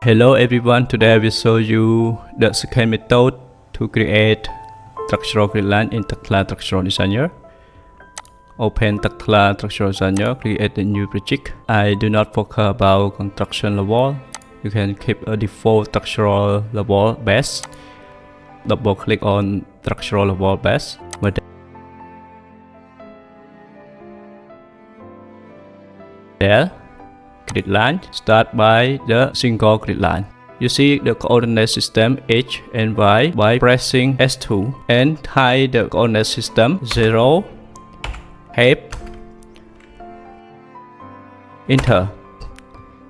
Hello everyone, today I will show you the second method to create structural grid line in Tekla Structural Designer. Open Tekla Structural Designer, create a new project. I do not focus about construction level. You can keep a default structural level base. Double click on structural level base. There, grid line, start by the single grid line. You see the coordinate system X and Y by pressing S2 and type the coordinate system 0, half, enter.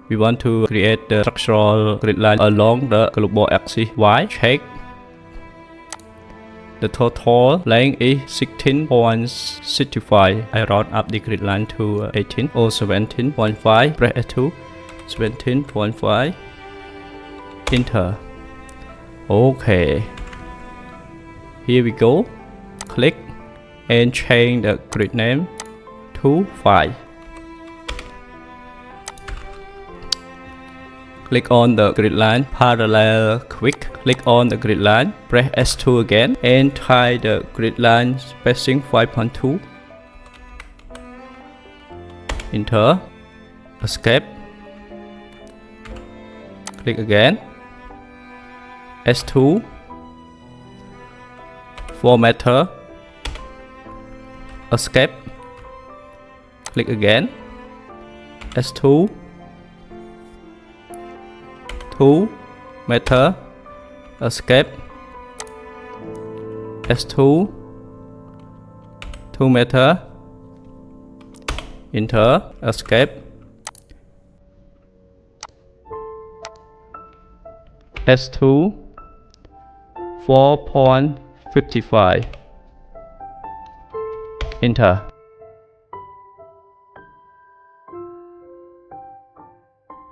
We want to create the structural grid line along the global axis Y. Check. The total length is 16.65. I round up the grid line to 18 or 17.5. Press S2, 17.5. Enter. Okay. Here we go. Click and change the grid name to 5. Click on the grid line, parallel quick. Click on the grid line, press S2 again and type the grid line spacing 5.2. Enter. Escape. Click again. S2. Formatter. Escape. Click again. S2. 2 meter, escape, S2, 2 meter, enter, escape, S2, 4.55, enter.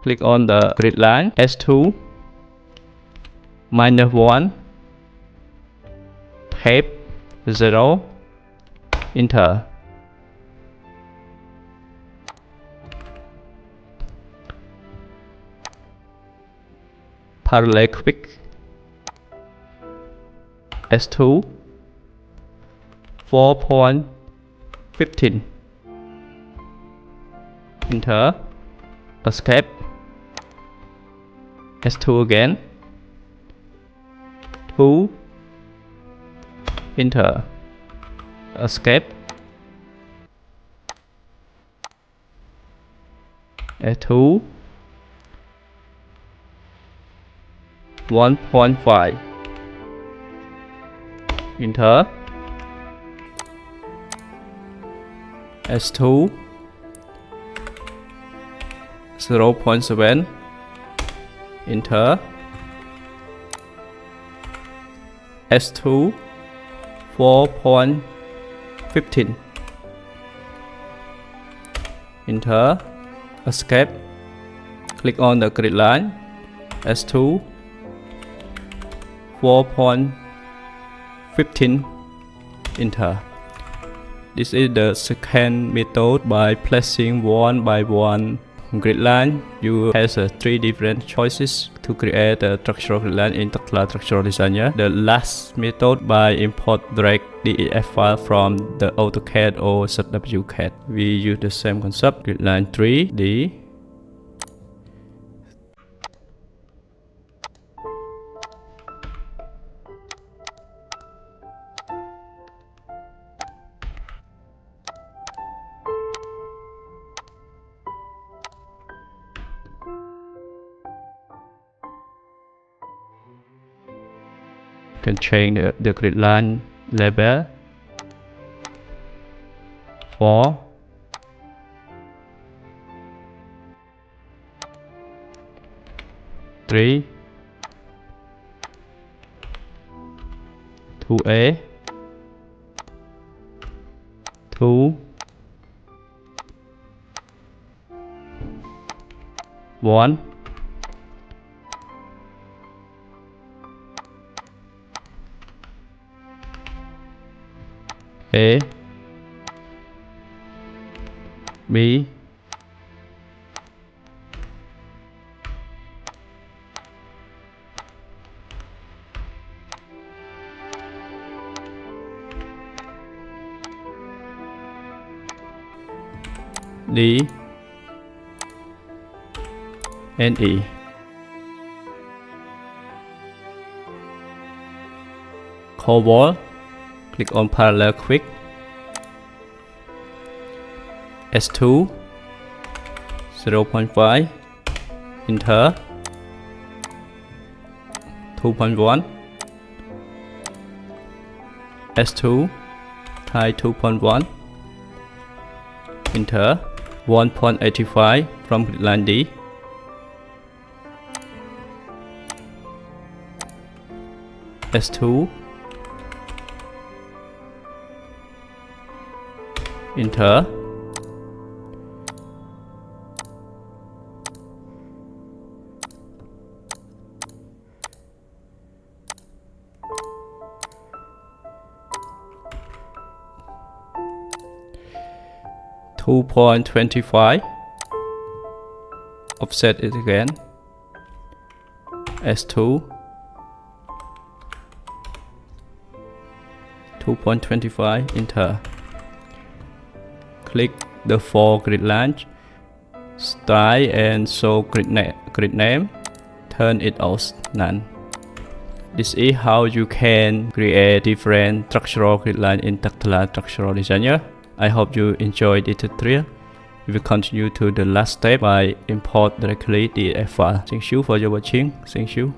Click on the grid line, S2, -1, half, 0, enter. Parallel quick, S2, 4.15, enter, escape, S2 again, 2, enter, escape, S2, 1.5, enter, S2, 0.7, enter, S2, 4.15, enter, escape, click on the grid line, S2, 4.15, enter. This is the second method. By placing one by one grid line, you have 3 different choices to create a structural grid line in Tekla Structural Designer. The last method by import drag DEF file from the AutoCAD or ZWCAD. We use the same concept. Grid line 3D. Can change the grid line label 4, 3, 2A, 2, 1, A, B, D and E. Core wall, click on parallel quick. S2 0.5, enter. 2.1, S2 try 2.1, enter. 1.85 from grid line D. S2, enter. 2.25, offset it again. S2 2.25, enter. Click the 4 grid lines, style and show grid name, turn it off none. This is how you can create different structural grid line in Tekla Structural Designer. I hope you enjoyed the tutorial. We will continue to the last step by import directly the file. Thank you for your watching. Thank you.